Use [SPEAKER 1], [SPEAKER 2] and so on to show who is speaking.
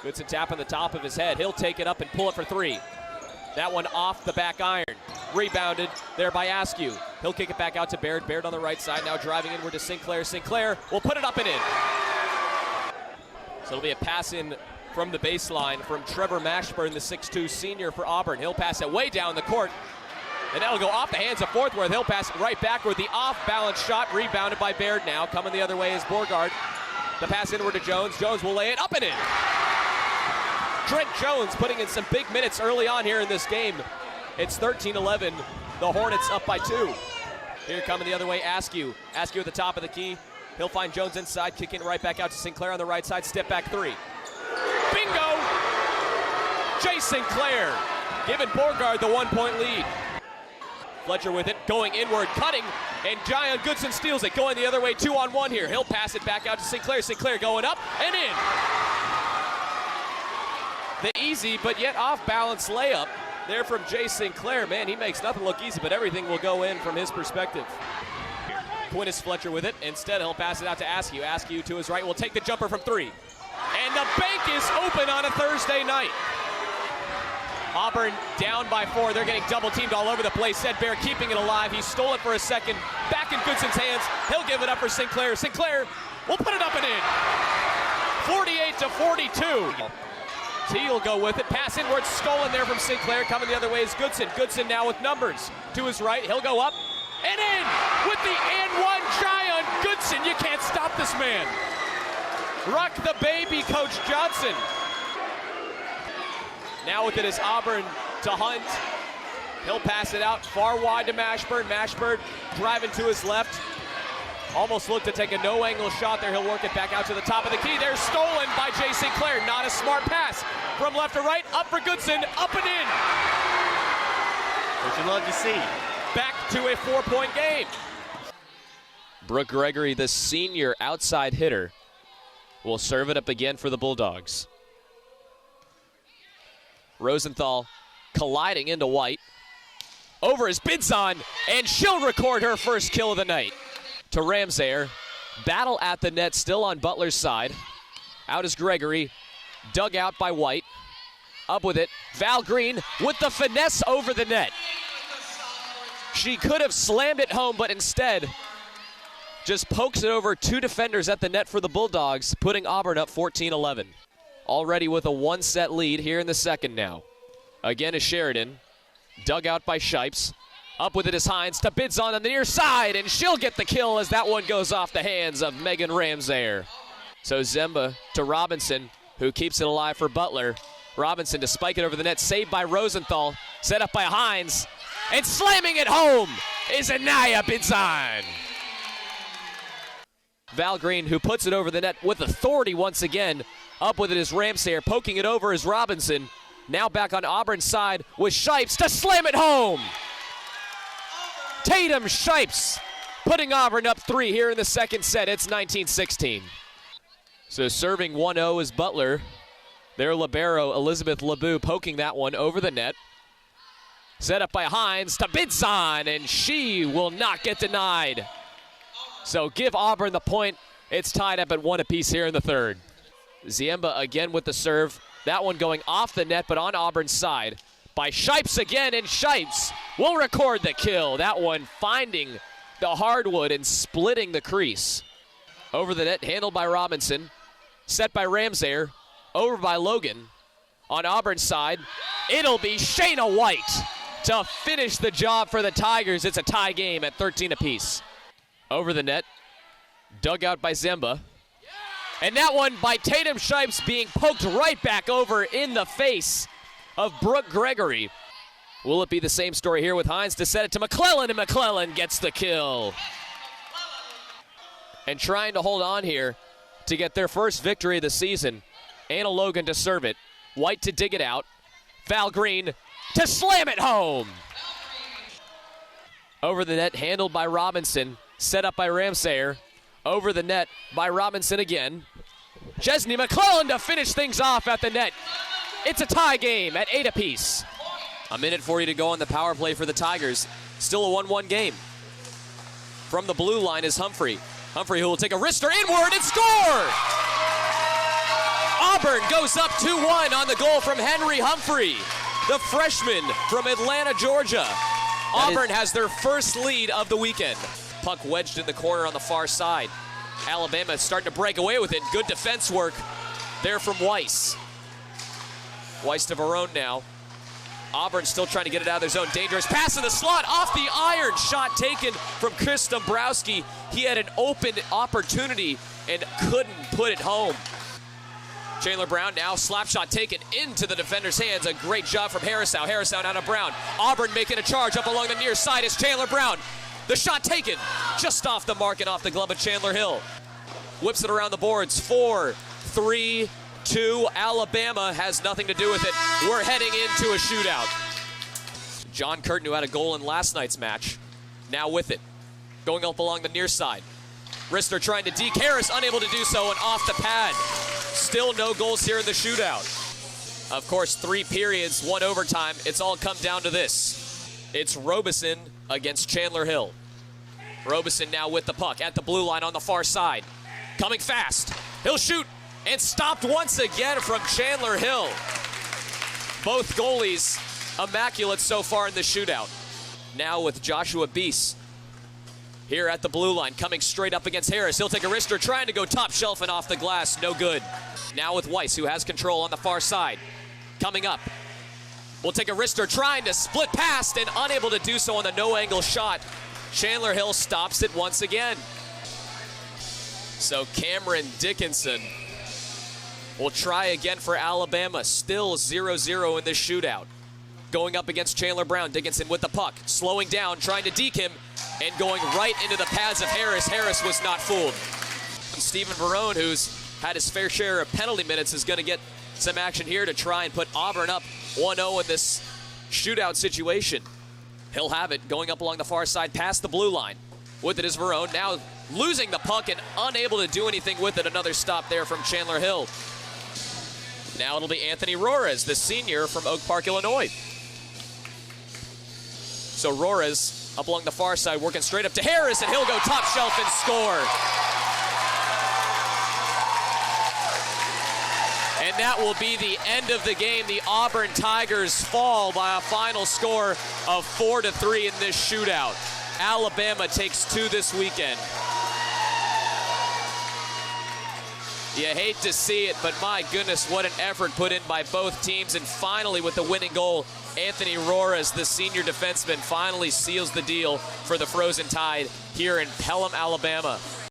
[SPEAKER 1] Goodson tapping the top of his head. He'll take it up and pull it for three. That one off the back iron. Rebounded there by Askew. He'll kick it back out to Baird. Baird on the right side, now driving inward to Sinclair. Sinclair will put it up and in. So it'll be a pass in from the baseline from Trevor Mashburn, the 6'2 senior for Auburn. He'll pass it way down the court. And that'll go off the hands of Forthworth. He'll pass it right backward. The off-balance shot rebounded by Baird now. Coming the other way is Borgard. The pass inward to Jones. Jones will lay it up and in. Trent Jones putting in some big minutes early on here in this game. It's 13-11. The Hornets up by 2. Here coming the other way, Askew. Askew at the top of the key. He'll find Jones inside, kicking right back out to Sinclair on the right side. Step back three. Bingo! Jay Sinclair giving Borgard the 1-point lead. Fletcher with it, going inward, cutting, and Jion Goodson steals it. Going the other way, 2-on-1 here. He'll pass it back out to Sinclair. Sinclair going up and in. The easy but yet off-balance layup there from Jay Sinclair. Man, he makes nothing look easy, but everything will go in from his perspective. Quintus Fletcher with it. Instead, he'll pass it out to Askew. Askew to his right will take the jumper from three. And the bank is open on a Thursday night. Auburn down by 4. They're getting double teamed all over the place. Ed Bear keeping it alive. He stole it for a second. Back in Goodson's hands. He'll give it up for Sinclair. Sinclair will put it up and in. 48-42. T will go with it. Pass inward, stolen there from Sinclair. Coming the other way is Goodson. Goodson now with numbers. To his right, he'll go up and in with the and one. Jion Goodson. You can't stop this man. Rock the baby, Coach Johnson. Now with it is Auburn to Hunt. He'll pass it out far wide to Mashburn. Mashburn driving to his left. Almost looked to take a no-angle shot there. He'll work it back out to the top of the key. They're stolen by Jay Sinclair. Not a smart pass. From left to right, up for Goodson, up and in.
[SPEAKER 2] What you love to see.
[SPEAKER 1] Back to a 4-point game. Brooke Gregory, the senior outside hitter, will serve it up again for the Bulldogs. Rosenthal colliding into White. Over his Bidzon, and she'll record her first kill of the night. To Ramsayer. Battle at the net, still on Butler's side. Out is Gregory. Dug out by White. Up with it. Val Green with the finesse over the net. She could have slammed it home, but instead just pokes it over 2 defenders at the net for the Bulldogs, putting Auburn up 14-11. Already with a 1-set lead here in the second now. Again is Sheridan. Dug out by Shipes. Up with it is Hines to Bidzon on the near side, and she'll get the kill as that one goes off the hands of Megan Ramsayer. So Zemba to Robinson, who keeps it alive for Butler. Robinson to spike it over the net, saved by Rosenthal, set up by Hines, and slamming it home is Anaya Bidzon. Val Green, who puts it over the net with authority once again. Up with it is Ramsayer, poking it over is Robinson. Now back on Auburn's side with Shipes to slam it home. Tatum Shipes putting Auburn up 3 here in the second set. It's 19-16. So serving 1-0 is Butler. Their libero, Elizabeth LeBeau, poking that one over the net. Set up by Hines to Bidzon, and she will not get denied. So give Auburn the point. It's tied up at 1 apiece here in the third. Ziemba again with the serve. That one going off the net, but on Auburn's side. By Shipes again, and Shipes will record the kill. That one finding the hardwood and splitting the crease. Over the net, handled by Robinson. Set by Ramsayer. Over by Logan. On Auburn's side, it'll be Shayna White to finish the job for the Tigers. It's a tie game at 13 apiece. Over the net, dug out by Zemba. And that one by Tatum Shipes being poked right back over in the face of Brooke Gregory. Will it be the same story here with Hines to set it to McClellan, and McClellan gets the kill. And trying to hold on here to get their first victory of the season. Anna Logan to serve it. White to dig it out. Val Green to slam it home. Over the net, handled by Robinson. Set up by Ramsayer. Over the net by Robinson again. Chesney McClellan to finish things off at the net. It's a tie game at 8 apiece. A minute 40 to go on the power play for the Tigers. Still a 1-1 game. From the blue line is Humphrey. Humphrey, who will take a wrister inward and score! Auburn goes up 2-1 on the goal from Henry Humphrey, the freshman from Atlanta, Georgia. Auburn has their first lead of the weekend. Puck wedged in the corner on the far side. Alabama is starting to break away with it. Good defense work there from Weiss. Weiss to Verone now. Auburn still trying to get it out of their zone. Dangerous pass in the slot, off the iron. Shot taken from Chris Dombrowski. He had an open opportunity and couldn't put it home. Chandler Brown now, slap shot taken into the defender's hands. A great job from Harrisow. Harrisow out of Brown. Auburn making a charge up along the near side is Chandler Brown. The shot taken just off the mark and off the glove of Chandler Hill. Whips it around the boards. 4-3-2. Alabama has nothing to do with it. We're heading into a shootout. John Curtin, who had a goal in last night's match, now with it. Going up along the near side. Rister trying to deke. Harris unable to do so and off the pad. Still no goals here in the shootout. Of course, 3 periods, 1 overtime. It's all come down to this. It's Robeson against Chandler Hill. Robeson now with the puck at the blue line on the far side. Coming fast. He'll shoot and stopped once again from Chandler Hill. Both goalies immaculate so far in the shootout. Now with Joshua Beese here at the blue line, coming straight up against Harris. He'll take a wrister, trying to go top shelf and off the glass, no good. Now with Weiss, who has control on the far side. Coming up, we'll take a wrister, trying to split past and unable to do so on the no-angle shot. Chandler Hill stops it once again. So Cameron Dickinson will try again for Alabama. Still 0-0 in this shootout. Going up against Chandler Brown. Dickinson with the puck, slowing down, trying to deke him, and going right into the pads of Harris. Harris was not fooled. And Stephen Verone, who's had his fair share of penalty minutes, is going to get some action here to try and put Auburn up 1-0 in this shootout situation. He'll have it going up along the far side past the blue line. With it is Verone, now losing the puck and unable to do anything with it. Another stop there from Chandler Hill. Now it'll be Anthony Rores, the senior from Oak Park, Illinois. So Rores up along the far side, working straight up to Harris, and he'll go top shelf and score. And that will be the end of the game. The Auburn Tigers fall by a final score of 4-3 in this shootout. Alabama takes 2 this weekend. You hate to see it, but my goodness, what an effort put in by both teams. And finally, with the winning goal, Anthony Rores, the senior defenseman, finally seals the deal for the Frozen Tide here in Pelham, Alabama.